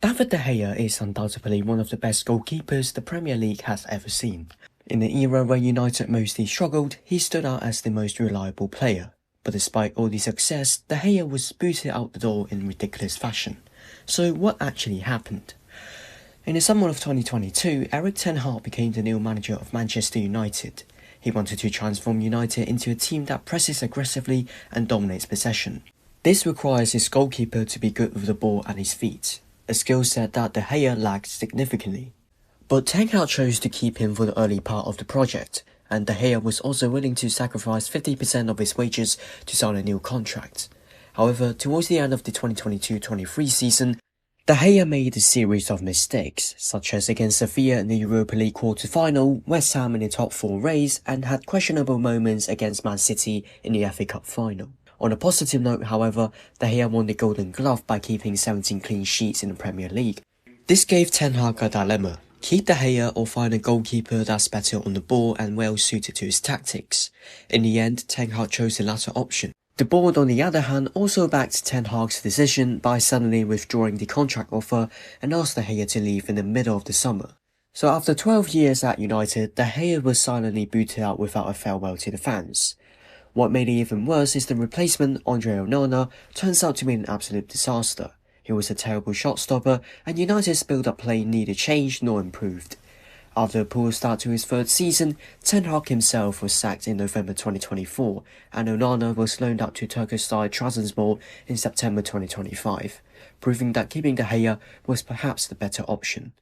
David De Gea is undoubtedly one of the best goalkeepers the Premier League has ever seen. In an era where United mostly struggled, he stood out as the most reliable player. But despite all the success, De Gea was booted out the door in ridiculous fashion. So what actually happened? In the summer of 2022, Erik ten Hag became the new manager of Manchester United. He wanted to transform United into a team that presses aggressively and dominates possession. This requires his goalkeeper to be good with the ball at his feet, a skill set that De Gea lacked significantly. But ten Hag chose to keep him for the early part of the project, and De Gea was also willing to sacrifice 50% of his wages to sign a new contract. However, towards the end of the 2022-23 season, De Gea made a series of mistakes, such as against Sevilla in the Europa League quarter-final, West Ham in the top 4 race, and had questionable moments against Man City in the FA Cup final. On a positive note, however, De Gea won the Golden Glove by keeping 17 clean sheets in the Premier League. This gave Ten Hag a dilemma: keep De Gea or find a goalkeeper that's better on the ball and well suited to his tactics. In the end, Ten Hag chose the latter option. The board, on the other hand, also backed Ten Hag's decision by suddenly withdrawing the contract offer and asked De Gea to leave in the middle of the summer. So after 12 years at United, De Gea was silently booted out without a farewell to the fans. What made it even worse is the replacement, Andre Onana, turns out to be an absolute disaster. He was a terrible shot stopper, and United's build-up play neither changed nor improved. After a poor start to his third season, Ten Hag himself was sacked in November 2024, and Onana was loaned out to Turkish side Trabzonspor in September 2025, proving that keeping De Gea was perhaps the better option.